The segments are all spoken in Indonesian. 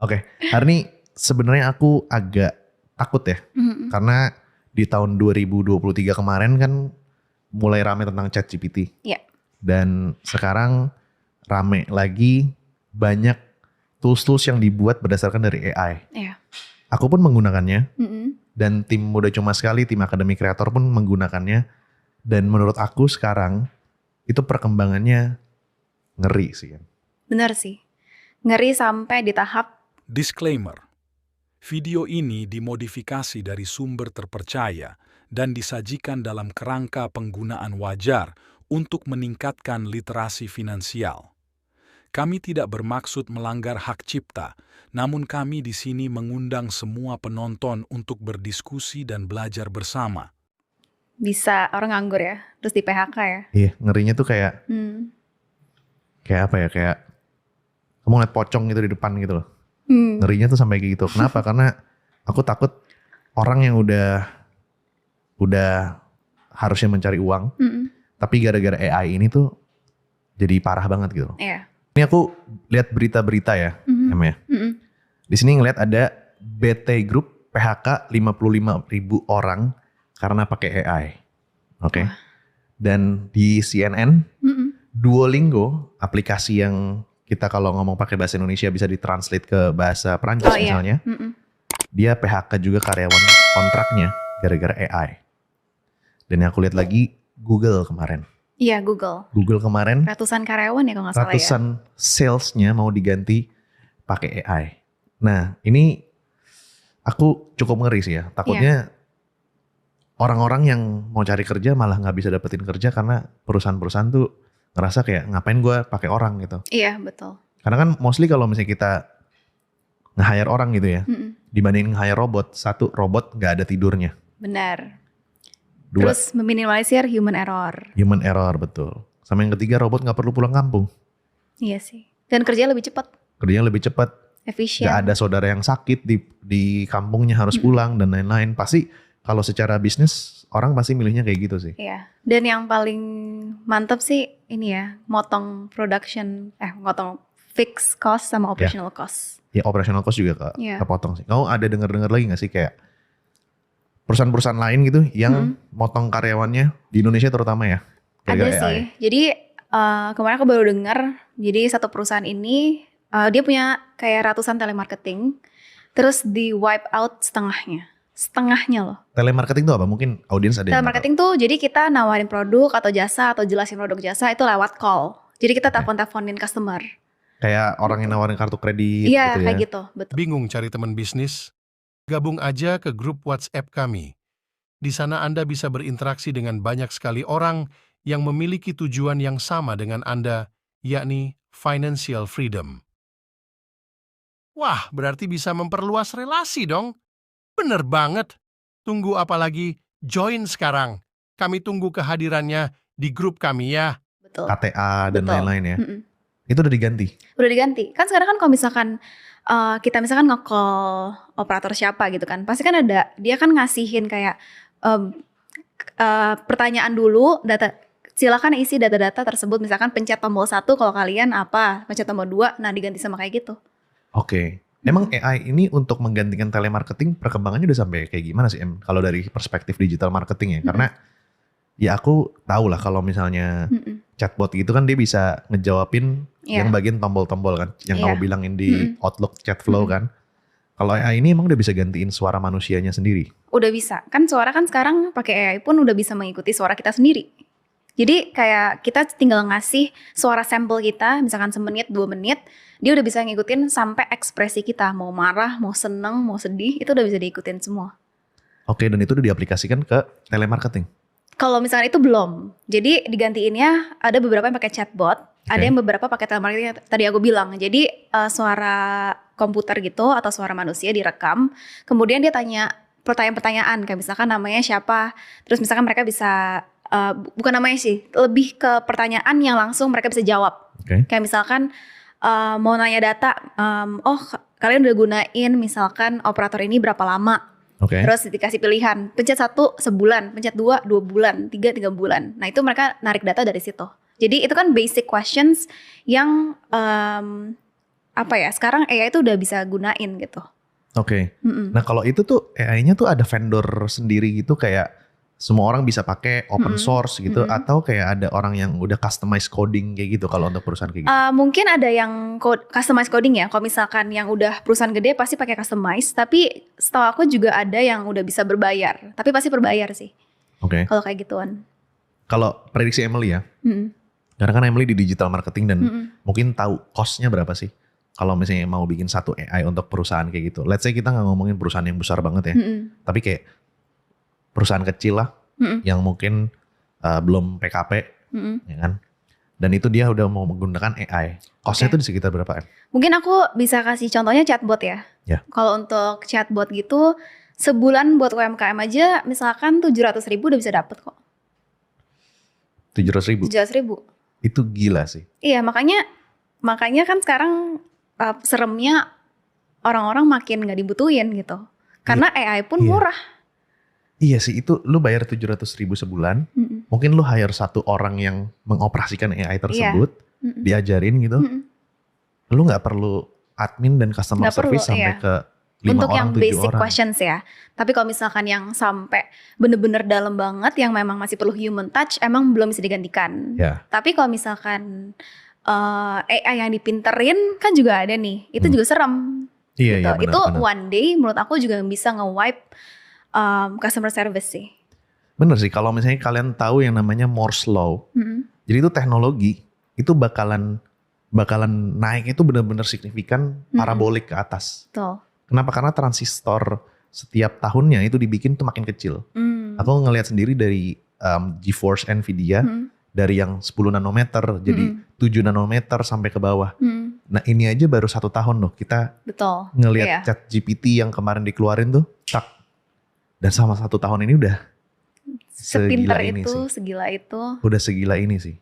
Oke, hari ini sebenarnya aku agak takut ya. Karena di tahun 2023 kemarin kan mulai rame tentang ChatGPT. Iya. Dan sekarang rame lagi banyak tools-tools yang dibuat berdasarkan dari AI. Iya. Aku pun menggunakannya. Mm-mm. Dan tim Muda Cuma Sekali, tim Akademi Kreator pun menggunakannya. Dan menurut aku sekarang itu perkembangannya ngeri sih kan. Benar sih. Ngeri sampai di tahap Disclaimer, video ini dimodifikasi dari sumber terpercaya dan disajikan dalam kerangka penggunaan wajar untuk meningkatkan literasi finansial. Kami tidak bermaksud melanggar hak cipta, namun kami di sini mengundang semua penonton untuk berdiskusi dan belajar bersama. bisa orang nganggur ya, terus di PHK ya. Iya, ngerinya tuh kayak apa ya, kayak kamu ngeliat pocong gitu di depan gitu loh. Ngerinya tuh sampai kayak gitu. Kenapa? Karena aku takut orang yang udah harusnya mencari uang, tapi gara-gara AI ini tuh jadi parah banget gitu. Iya. Ini aku lihat berita-berita ya, Em ya. Di sini ngeliat ada BT Group PHK 55.000 orang karena pakai AI. Oke. Dan di CNN, Duolingo, aplikasi yang kita kalau ngomong pakai bahasa Indonesia bisa ditranslate ke bahasa Perancis misalnya. Dia PHK juga karyawan kontraknya gara-gara AI. Dan yang aku lihat lagi Google kemarin. Iya, Google. Google kemarin Ratusan karyawan ya kalau nggak salah ya. ratusan salesnya mau diganti pakai AI. Nah ini aku cukup ngeri sih ya. Takutnya orang-orang yang mau cari kerja malah nggak bisa dapetin kerja karena perusahaan-perusahaan tuh ngerasa kayak ngapain gue pakai orang gitu. Iya, betul. Karena kan mostly kalau misalnya kita nge-hire orang gitu ya, dibanding nge-hire robot, satu robot nggak ada tidurnya. Benar. Dua, Terus meminimalisir human error. human error, betul. Sama yang ketiga, robot nggak perlu pulang kampung. Iya sih. Dan kerja lebih cepat, Kerjanya lebih cepat. efisien. Gak ada saudara yang sakit di kampungnya harus pulang dan lain-lain. Pasti kalau secara bisnis orang pasti milihnya kayak gitu sih. Iya. Dan yang paling mantap sih ini ya, motong fixed cost sama operational cost. Ya operational cost juga kepotong sih. Kamu ada dengar-dengar lagi gak sih kayak perusahaan-perusahaan lain gitu yang motong karyawannya di Indonesia terutama ya? Ada sih. Jadi kemarin aku baru dengar. Jadi satu perusahaan ini dia punya kayak ratusan telemarketing. Terus di wipe out setengahnya loh. Telemarketing itu apa? Mungkin audiens ada yang Telemarketing tuh jadi kita nawarin produk atau jasa atau jelasin produk jasa itu lewat call. Jadi kita telepon-teleponin customer. Kayak orang yang nawarin kartu kredit Iya, gitu ya. kayak gitu, betul. Bingung cari teman bisnis? Gabung aja ke grup WhatsApp kami. Di sana Anda bisa berinteraksi dengan banyak sekali orang yang memiliki tujuan yang sama dengan Anda, yakni financial freedom. Wah, berarti bisa memperluas relasi dong. Bener banget. Tunggu apa lagi? Join sekarang. Kami tunggu kehadirannya di grup kami ya. Betul. KTA dan Betul. lain-lain ya. Itu udah diganti. Udah diganti. Kan sekarang kan kalau misalkan kita misalkan nge-call operator siapa gitu kan, pasti kan ada, dia kan ngasihin kayak pertanyaan dulu, silakan isi data-data tersebut, misalkan pencet tombol 1 kalau kalian apa, pencet tombol 2, nah diganti sama kayak gitu. Oke. Emang AI ini untuk menggantikan telemarketing perkembangannya udah sampai kayak gimana sih Em? Kalau dari perspektif digital marketing ya. Karena ya aku tahu lah kalau misalnya chatbot gitu kan dia bisa ngejawabin yang bagian tombol-tombol kan. Yang kamu bilangin di Outlook chat flow kan. Kalau AI ini emang udah bisa gantiin suara manusianya sendiri? Udah bisa. Kan suara kan sekarang pakai AI pun udah bisa mengikuti suara kita sendiri. Jadi kayak kita tinggal ngasih suara sampel kita, misalkan semenit, 2 menit, dia udah bisa ngikutin sampai ekspresi kita. Mau marah, mau seneng, mau sedih, itu udah bisa diikutin semua. Oke, dan itu udah diaplikasikan ke telemarketing? Kalau misalkan itu belum. Jadi digantiinnya ada beberapa yang pakai chatbot, ada yang beberapa pakai telemarketing yang tadi aku bilang. Jadi suara komputer gitu atau suara manusia direkam, kemudian dia tanya pertanyaan-pertanyaan, kayak misalkan namanya siapa, terus misalkan mereka bisa bukan namanya sih, lebih ke pertanyaan yang langsung mereka bisa jawab. Kayak misalkan mau nanya data, kalian udah gunain misalkan operator ini berapa lama? Terus dikasih pilihan, pencet 1 sebulan, pencet 2 bulan, 3 bulan. Nah itu mereka narik data dari situ. Jadi itu kan basic questions yang apa ya, sekarang AI itu udah bisa gunain gitu. Oke. Nah kalau itu tuh AI-nya tuh ada vendor sendiri gitu kayak semua orang bisa pakai open source gitu atau kayak ada orang yang udah customize coding kayak gitu kalau untuk perusahaan kayak gitu? Mungkin ada yang customize coding ya. Kalau misalkan yang udah perusahaan gede pasti pakai customize. Tapi setahu aku juga ada yang udah bisa berbayar. Tapi pasti berbayar sih. Oke. Kalau kayak gituan. Kalau prediksi Emily ya, karena kan Emily di digital marketing dan mungkin tahu cost-nya berapa sih? Kalau misalnya mau bikin satu AI untuk perusahaan kayak gitu. Let's say kita nggak ngomongin perusahaan yang besar banget ya. Tapi kayak perusahaan kecil lah yang mungkin belum PKP, ya kan? Dan itu dia udah mau menggunakan AI. Cost-nya itu di sekitar berapa Em? Mungkin aku bisa kasih contohnya chatbot ya. Ya. Kalau untuk chatbot gitu, sebulan buat UMKM aja misalkan 700.000 udah bisa dapet kok. 700.000? 700.000. Itu gila sih. Iya, makanya kan sekarang seremnya orang-orang makin nggak dibutuhin gitu. Karena AI pun murah. Iya sih, itu lu bayar 700.000 sebulan, mungkin lu hire satu orang yang mengoperasikan AI tersebut, diajarin gitu. Lu nggak perlu admin dan customer Nggak service perlu, sampai ke 5 untuk orang, yang 7 basic orang. questions ya. Tapi kalau misalkan yang sampai bener-bener dalam banget, yang memang masih perlu human touch, emang belum bisa digantikan. Ya. Tapi kalau misalkan AI yang dipinterin kan juga ada nih, itu juga serem. Iya, gitu. iya benar. Itu benar. one day menurut aku juga bisa nge-wipe customer service sih. Bener sih, kalau misalnya kalian tahu yang namanya Moore's Law, jadi itu teknologi, itu bakalan naik itu benar-benar signifikan parabolik ke atas. Betul. Kenapa? Karena transistor setiap tahunnya itu dibikin tuh makin kecil. Aku ngelihat sendiri dari GeForce Nvidia, dari yang 10 nanometer jadi 7 nanometer sampai ke bawah. Nah ini aja baru 1 tahun loh kita Betul. ngelihat ChatGPT yang kemarin dikeluarin tuh, tak. Dan sama 1 tahun ini udah Sepinter segila ini itu, sih. segila itu. Udah segila ini sih.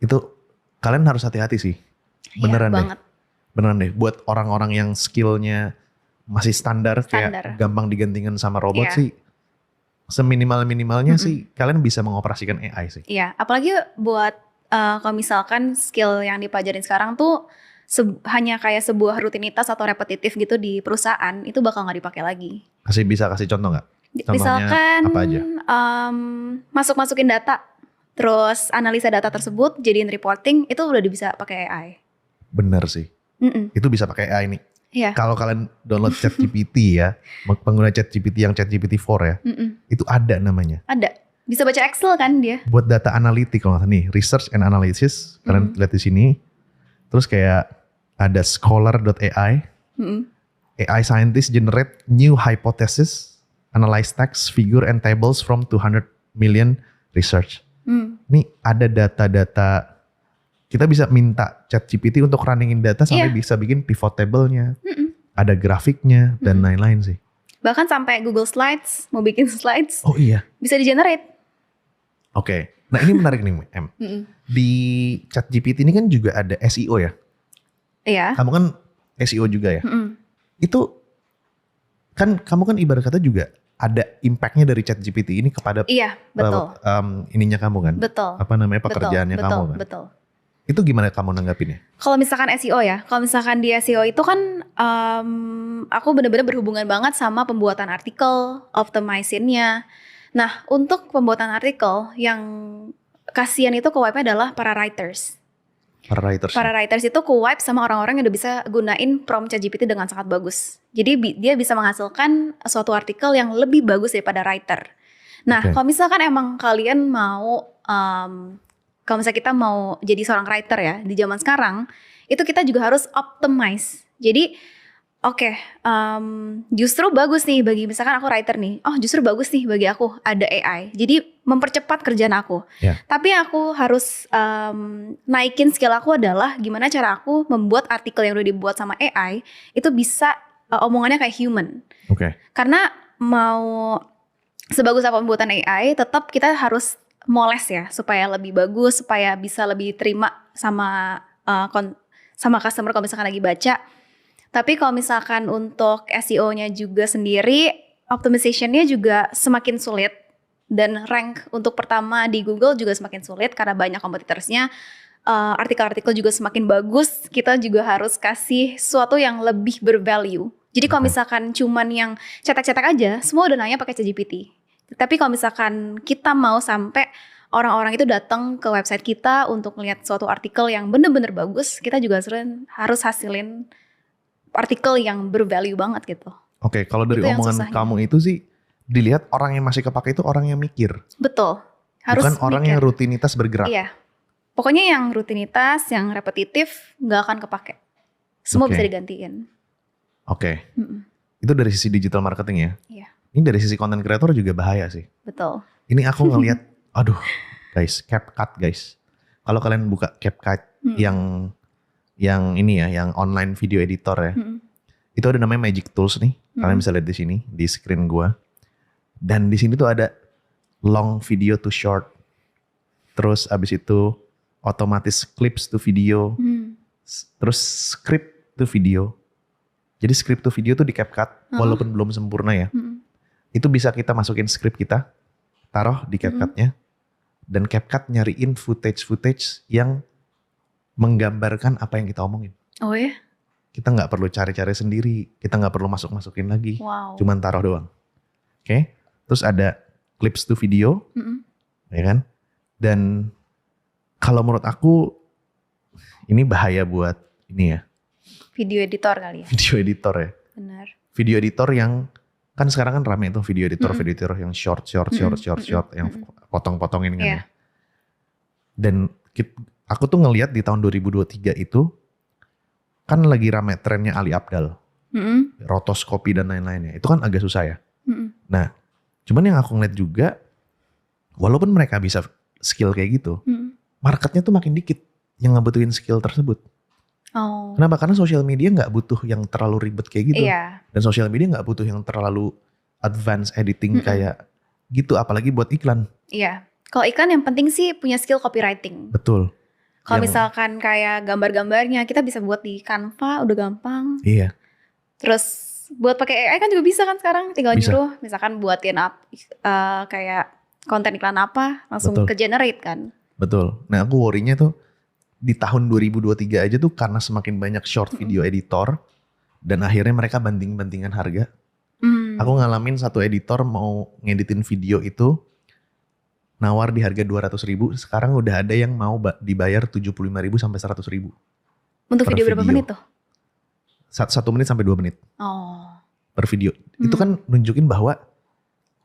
Itu kalian harus hati-hati sih. Beneran Iya, deh. banget. Beneran deh. Buat orang-orang yang skillnya masih standar. Standar. Kayak gampang digantikan sama robot Iya. sih. Seminimal-minimalnya sih kalian bisa mengoperasikan AI sih. Iya, apalagi buat kalau misalkan skill yang dipelajarin sekarang tuh hanya kayak sebuah rutinitas atau repetitif gitu di perusahaan, itu bakal nggak dipakai lagi. Bisa kasih contoh nggak? Contohnya Misalkan apa aja? Masuk-masukin data, terus analisa data tersebut jadiin reporting, itu udah bisa pakai AI. Bener sih. Itu bisa pakai AI nih. Iya. Kalau kalian download ChatGPT ya, pengguna ChatGPT yang ChatGPT 4 ya, itu ada namanya. Ada. Bisa baca Excel kan dia? Buat data analitik kalau nggak salah nih, research and analysis, kalian lihat di sini. Terus kayak ada scholar.ai, AI scientist generate new hypothesis, analyze text, figure and tables from 200 million research. Ini ada data-data. Kita bisa minta ChatGPT untuk runningin data sampai bisa bikin pivot table-nya. Ada grafiknya dan lain-lain sih. Bahkan sampai Google Slides, mau bikin slides, Oh iya. bisa di-generate. Oke. Nah ini menarik nih Em. Di ChatGPT ini kan juga ada SEO ya. Iya. Kamu kan SEO juga ya. Itu kan kamu kan ibarat kata juga ada impactnya dari ChatGPT ini kepada Iya, betul. ininya kamu kan. Betul. Apa namanya pekerjaannya betul, kamu kan. Betul. Itu gimana kamu nanggapinnya? Kalau misalkan SEO ya, kalau misalkan di SEO itu kan aku benar-benar berhubungan banget sama pembuatan artikel, optimizing-nya. Nah, untuk pembuatan artikel yang kasihan itu ke-wipe adalah para writers. Para writers. Para writers itu ke-wipe sama orang-orang yang udah bisa gunain prompt ChatGPT dengan sangat bagus. Jadi dia bisa menghasilkan suatu artikel yang lebih bagus daripada writer. Nah, kalau misalkan emang kalian mau kalau misalnya kita mau jadi seorang writer ya di zaman sekarang, itu kita juga harus optimize. Jadi justru bagus nih bagi misalkan aku writer nih. Oh justru bagus nih bagi aku ada AI. Jadi mempercepat kerjaan aku. Tapi aku harus naikin skill aku adalah gimana cara aku membuat artikel yang udah dibuat sama AI itu bisa omongannya kayak human. Karena mau sebagus apa pembuatan AI, tetap kita harus moles ya supaya lebih bagus, supaya bisa lebih terima sama customer kalau misalkan lagi baca. Tapi kalau misalkan untuk SEO-nya juga sendiri, optimization-nya juga semakin sulit dan rank untuk pertama di Google juga semakin sulit karena banyak kompetitorsnya. artikel-artikel juga semakin bagus, kita juga harus kasih sesuatu yang lebih bervalue. Jadi kalau misalkan cuman yang cetak-cetak aja, semua udah nanya pakai ChatGPT. Tapi kalau misalkan kita mau sampai orang-orang itu datang ke website kita untuk melihat suatu artikel yang bener-bener bagus, kita juga harus hasilin artikel yang bervalue banget gitu. Oke, kalau dari Itu yang omongan susahnya. kamu itu sih, dilihat orang yang masih kepake itu orang yang mikir. Betul. Harus Bukan orang mikir. yang rutinitas bergerak. Iya. Pokoknya yang rutinitas, yang repetitif nggak akan kepake. Semua Oke. bisa digantiin. Oke, Mm-mm. itu dari sisi digital marketing ya. Iya. Ini dari sisi content creator juga bahaya sih. Betul. Ini aku ngelihat, aduh guys, CapCut guys. Kalau kalian buka CapCut yang ini ya, yang online video editor ya. Mm-mm. Itu ada namanya Magic Tools nih. Kalian bisa lihat di sini, di screen gua. Dan di sini tuh ada long video to short. Terus abis itu otomatis clips to video. Terus script to video. Jadi script to video tuh di CapCut, walaupun belum sempurna ya. Itu bisa kita masukin script kita, taruh di CapCut-nya. Dan CapCut nyariin footage-footage yang menggambarkan apa yang kita omongin. Oh ya? Kita nggak perlu cari-cari sendiri, kita nggak perlu masukin lagi, Wow. cuman taruh doang. Oke, terus ada clips to video, ya kan? Dan kalau menurut aku ini bahaya buat ini ya, Video editor kali ya? video editor ya. Benar. Video editor yang kan sekarang kan rame tuh video editor yang short, yang potong-potongin kan Iya. ya. Dan aku tuh ngelihat di tahun 2023 itu kan lagi rame trennya Ali Abdal, rotoskopi dan lain-lainnya. Itu kan agak susah ya. Nah, cuman yang aku ngeliat juga, walaupun mereka bisa skill kayak gitu, marketnya tuh makin dikit yang ngebutuhin skill tersebut. Oh. Kenapa? Karena sosial media nggak butuh yang terlalu ribet kayak gitu. Iya. Dan sosial media nggak butuh yang terlalu advance editing kayak gitu, apalagi buat iklan. Iya. Kalau iklan yang penting sih punya skill copywriting. Betul. Kalau Yang- misalkan kayak gambar-gambarnya kita bisa buat di Canva, udah gampang. Iya, Terus buat pakai AI kan juga bisa kan sekarang, tinggal Bisa. nyuruh misalkan buatin kayak konten iklan apa, langsung Betul. ke generate kan. betul. Nah aku worry-nya tuh di tahun 2023 aja tuh karena semakin banyak short video editor dan akhirnya mereka banding-bandingan harga. Aku ngalamin satu editor mau ngeditin video itu nawar di harga 200.000, sekarang udah ada yang mau dibayar 75.000 sampai 100.000 Untuk per video berapa video. menit tuh? 1 menit sampai 2 menit Oh. per video. Itu kan nunjukin bahwa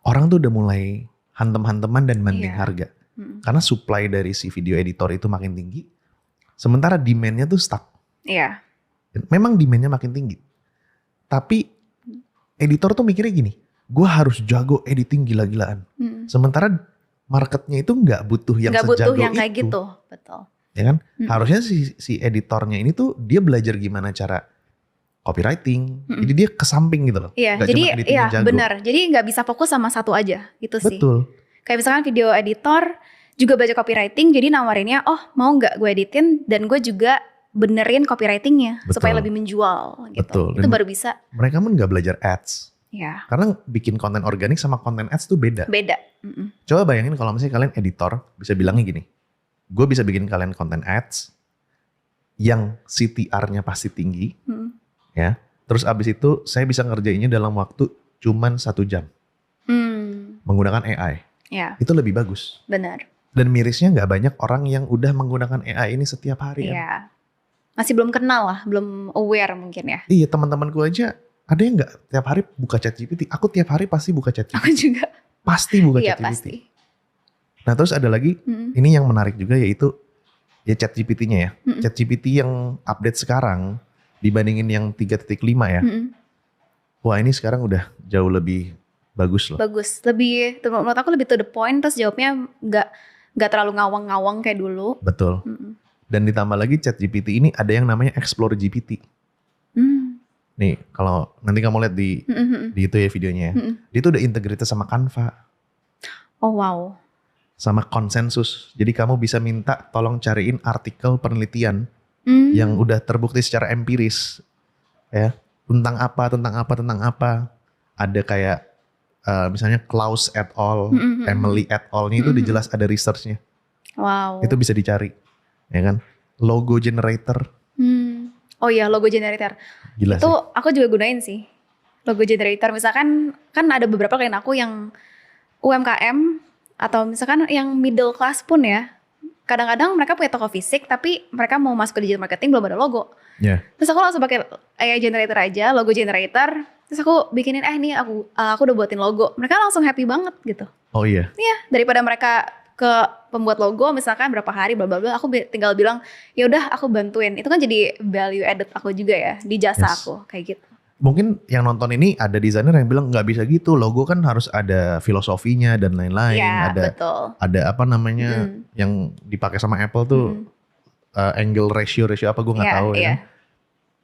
orang tuh udah mulai hantem-hanteman dan banding Iya. harga. Karena supply dari si video editor itu makin tinggi, sementara demand-nya tuh stuck. Iya. Memang demand-nya makin tinggi. Tapi editor tuh mikirnya gini, gue harus jago editing gila-gilaan. Sementara marketnya itu nggak butuh yang Nggak butuh sejago yang kayak itu. gitu, betul. Ya kan? Harusnya si editornya ini tuh dia belajar gimana cara copywriting. Jadi dia ke samping gitu loh. Iya, Nggak jadi cuma editingnya iya jago. benar. Jadi nggak bisa fokus sama satu aja, itu sih. Betul. Kayak misalkan video editor juga baca copywriting, jadi nawarinnya, oh mau nggak gue editin dan gue juga benerin copywritingnya Betul. supaya lebih menjual gitu. Betul. Itu Dan baru bisa. mereka pun nggak belajar ads. Ya, Karena bikin konten organik sama konten ads tuh beda. beda. Coba bayangin kalau misalnya kalian editor bisa bilangnya gini. Gue bisa bikin kalian konten ads yang CTR-nya pasti tinggi. Ya. Terus abis itu saya bisa ngerjainnya dalam waktu cuman 1 jam. Menggunakan AI. Ya, Itu lebih bagus. benar. Dan mirisnya nggak banyak orang yang udah menggunakan AI ini setiap hari. Kan? Iya. Masih belum kenal lah, belum aware mungkin ya. Iya, teman-temanku aja ada yang nggak tiap hari buka ChatGPT. Aku tiap hari pasti buka ChatGPT. Aku juga. Pasti buka Iya, ChatGPT. pasti. Nah, terus ada lagi ini yang menarik juga yaitu ya ChatGPT-nya ya. ChatGPT yang update sekarang dibandingin yang 3.5 ya. Wah, ini sekarang udah jauh lebih bagus loh. Bagus. Lebih, menurut aku lebih to the point, terus jawabnya nggak terlalu ngawang-ngawang kayak dulu. Betul. Dan ditambah lagi ChatGPT ini ada yang namanya Explore GPT. Nih, kalau nanti kamu lihat di itu ya videonya ya. Dia tuh udah integrated sama Canva, Oh wow. sama konsensus. Jadi kamu bisa minta tolong cariin artikel penelitian yang udah terbukti secara empiris ya, tentang apa. Ada kayak misalnya Klaus et al, Emily et al, itu udah jelas ada researchnya. Wow. Itu bisa dicari. ya kan? Logo generator, Oh iya, logo generator. gila Itu sih. aku juga gunain sih. Logo generator misalkan kan ada beberapa klien aku yang UMKM atau misalkan yang middle class pun ya. Kadang-kadang mereka punya toko fisik tapi mereka mau masuk ke digital marketing belum ada logo. Ya, Terus aku langsung pakai AI generator aja, logo generator. Terus aku bikinin nih aku udah buatin logo. Mereka langsung happy banget gitu. oh iya. Iya, daripada mereka ke pembuat logo misalkan berapa hari bla bla bla, aku tinggal bilang ya udah aku bantuin. Itu kan jadi value added aku juga ya di jasa Yes. aku kayak gitu. Mungkin yang nonton ini ada desainer yang bilang nggak bisa gitu, logo kan harus ada filosofinya dan lain-lain, Iya, ada betul. apa namanya yang dipakai sama Apple tuh angle ratio apa gue nggak Iya, tahu ya. iya. Kan?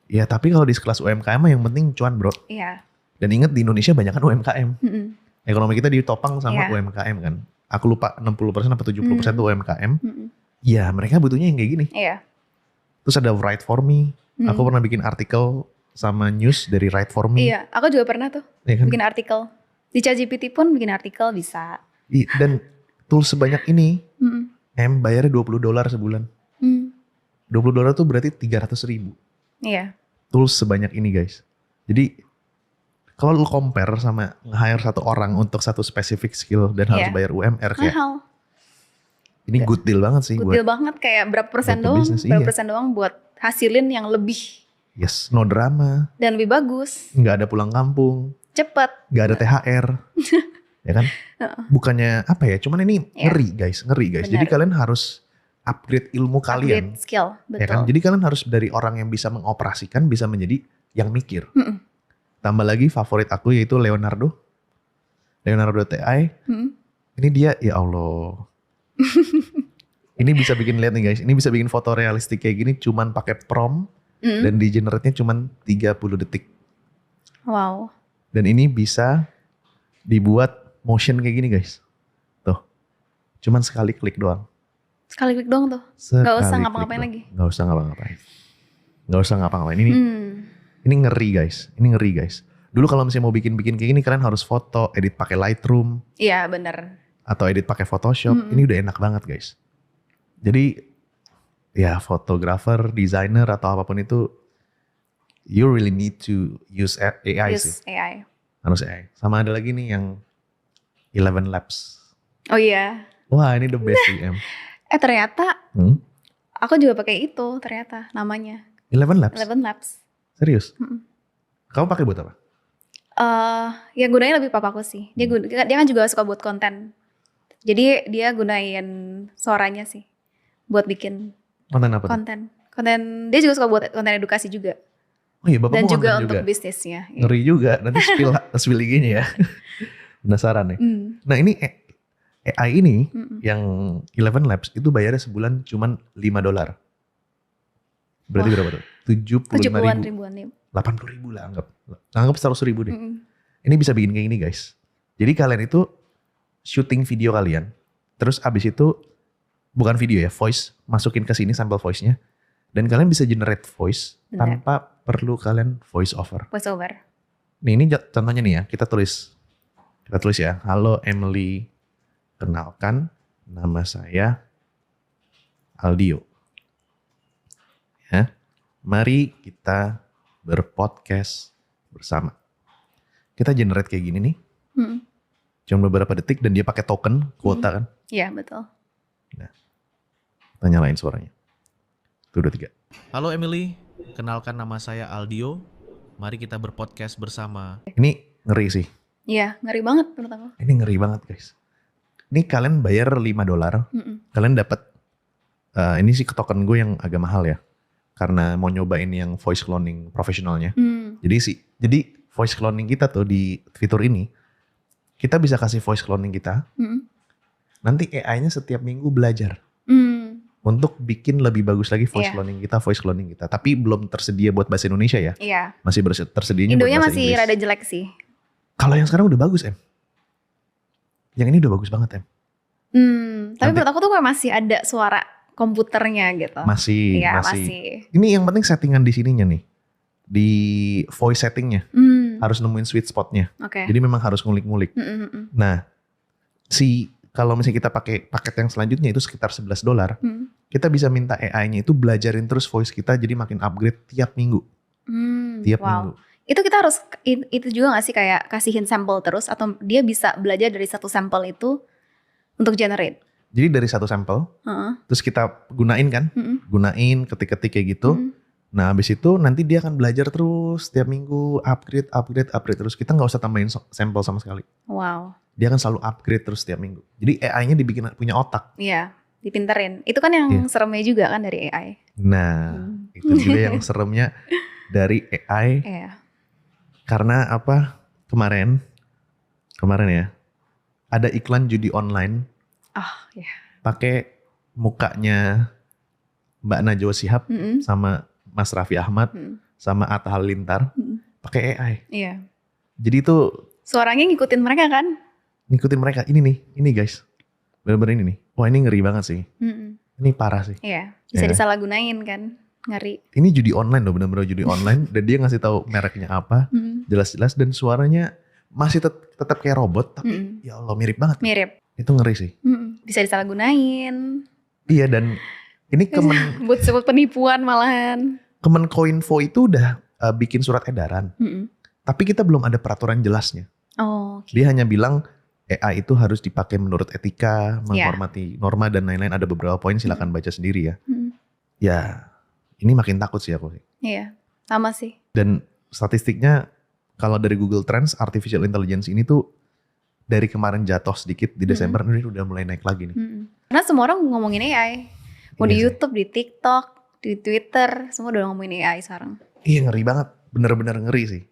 Ya tapi kalau di kelas UMKM mah yang penting cuan bro. Iya. Dan ingat di Indonesia banyak kan UMKM. Mm-mm. Ekonomi kita ditopang sama Iya. UMKM kan. Aku lupa 60% apa 70% tuh UMKM. Mm-mm. Ya mereka butuhnya yang kayak gini. Iya. Terus ada Write for Me. Aku pernah bikin artikel sama news dari Write for Me. Iya, aku juga pernah tuh Ya kan? bikin artikel. Di ChatGPT pun bikin artikel bisa. Dan tools sebanyak ini Mm-mm. bayarnya $20 sebulan. Mm. $20 tuh berarti 300.000. Iya. Tools sebanyak ini guys. Jadi kalau lu compare sama nge-hire satu orang untuk satu spesifik skill dan harus Iya. bayar UMR kayak Mahal. ini good deal banget sih Good deal banget kayak berapa persen buat doang, pebisnis, berapa iya. persen doang buat hasilin yang lebih yes, no drama, dan lebih bagus, nggak ada pulang kampung, cepet. nggak ada THR, ya kan? Bukannya apa ya? Cuman ini Iya. ngeri guys. Benar. Jadi kalian harus upgrade ilmu kalian, Upgrade skill, betul. ya kan? Jadi kalian harus dari orang yang bisa mengoperasikan bisa menjadi yang mikir. Mm-mm. Tambah lagi favorit aku yaitu Leonardo TI. Mm-mm. Ini dia, ya Allah. Ini bisa bikin, lihat nih guys, ini bisa bikin foto realistik kayak gini cuman pakai prompt dan di generate-nya cuman 30 detik. Wow. Dan ini bisa dibuat motion kayak gini guys. Tuh. Cuman sekali klik doang. Sekali klik doang tuh. Sekali Gak usah klik ngapa-ngapain doang. lagi. Gak usah ngapa-ngapain. Gak usah ngapa-ngapain. Ini ngeri guys. Ini ngeri guys. Dulu kalau misalnya mau bikin-bikin kayak gini kalian harus foto, edit pakai Lightroom Iya bener. atau edit pakai Photoshop. Ini udah enak banget guys. Jadi ya fotografer, designer atau apapun itu you really need to use AI sih. Use AI. Harus AI. Sama ada lagi nih yang 11 Labs. Oh iya. Wah ini the best sih Em. Ternyata Hmm? aku juga pakai itu ternyata namanya 11 Labs? 11 Labs. Serius? Kamu pakai buat apa? Yang gunain lebih papaku sih. Dia kan juga suka buat konten. Jadi dia gunain suaranya sih buat bikin Konten apa tuh? konten. Dia juga suka buat konten edukasi juga. Oh iya bapak Dan mau juga konten untuk juga? bisnisnya. Ngeri juga. Nanti spill IG-nya ya. Penasaran nih. Nah ini AI ini yang 11 Labs itu bayarnya sebulan cuman $5. Berarti berapa tuh? 70-an 75.000. ribuan nih. 80.000 lah anggap. Anggap 100.000 deh. Ini bisa bikin kayak gini guys. Jadi kalian itu syuting video kalian. Terus abis itu bukan video ya, voice. Masukin ke sini sampel voice-nya. Dan kalian bisa generate voice Benar. tanpa perlu kalian voice over. Voice over. Nih ini contohnya nih ya, kita tulis ya. Halo Emily, kenalkan nama saya Aldio. Ya, mari kita berpodcast bersama. Kita generate kayak gini nih, cuma beberapa detik dan dia pakai token kuota kan. Iya betul. Kita nyalain suaranya. 1, 2, 3. Halo Emily, kenalkan nama saya Aldio. Mari kita berpodcast bersama. Ini ngeri sih. Iya ngeri banget menurut aku. Ini ngeri banget guys. Ini kalian bayar $5. Kalian dapat ini sih token gue yang agak mahal ya. Karena mau nyobain yang voice cloning profesionalnya. Jadi voice cloning kita tuh di fitur ini, kita bisa kasih voice cloning kita. Nanti AI-nya setiap minggu belajar untuk bikin lebih bagus lagi voice cloning kita. Tapi belum tersedia buat bahasa Indonesia ya. Iya. Masih tersedianya buat Indonya bahasa masih Inggris. rada jelek sih. Kalau yang sekarang udah bagus Em. Yang ini udah bagus banget Em. Tapi Nanti- menurut aku tuh kayak masih ada suara komputernya gitu. Masih, Iya masih. masih. Ini yang penting settingan di sininya nih. Di voice settingnya. Harus nemuin sweet spotnya. Oke. Jadi memang harus ngulik-ngulik. Nah, kalau misalnya kita pakai paket yang selanjutnya itu sekitar $11, kita bisa minta AI-nya itu belajarin terus voice kita jadi makin upgrade tiap minggu. Tiap minggu. Itu kita harus itu juga gak sih kayak kasihin sampel terus atau dia bisa belajar dari satu sampel itu untuk generate? Jadi dari satu sampel, terus kita gunain kan, gunain ketik-ketik kayak gitu. Nah habis itu nanti dia akan belajar terus tiap minggu, upgrade terus. Kita nggak usah tambahin sampel sama sekali. Wow. Dia akan selalu upgrade terus tiap minggu. Jadi AI-nya dibikin punya otak. Iya, dipinterin. Itu kan yang seremnya juga kan dari AI. Nah itu juga yang seremnya dari AI. Iya. Karena apa? Kemarin ya, ada iklan judi online. Iya. Pakai mukanya Mbak Najwa Shihab sama Mas Raffi Ahmad sama Atta Halilintar pakai AI. Iya. Jadi itu suaranya ngikutin mereka kan? Ngikutin mereka. Ini nih, ini guys. Bener-bener ini nih. Wah ini ngeri banget sih. Ini parah sih. Iya. Bisa disalahgunain kan? Ngeri. Ini judi online loh, bener-bener judi online. Dan dia ngasih tahu mereknya apa, jelas-jelas, dan suaranya masih tetap kayak robot, tapi ya Allah mirip banget. Mirip. Itu ngeri sih. Bisa disalahgunain. Iya, dan ini buat sebut penipuan malahan. Kemenkoinfo itu udah bikin surat edaran, tapi kita belum ada peraturan jelasnya. Dia hanya bilang AI itu harus dipakai menurut etika, menghormati norma dan lain-lain. Ada beberapa poin, silakan baca sendiri ya. Ya. Ini makin takut sih aku sih. Iya, sama sih. Dan statistiknya kalau dari Google Trends, artificial intelligence ini tuh dari kemarin jatuh sedikit di Desember, ini udah mulai naik lagi nih. Karena semua orang ngomongin AI. Mau di YouTube, di TikTok, di Twitter, semua udah ngomongin AI sekarang. Iya ngeri banget, bener-bener ngeri sih.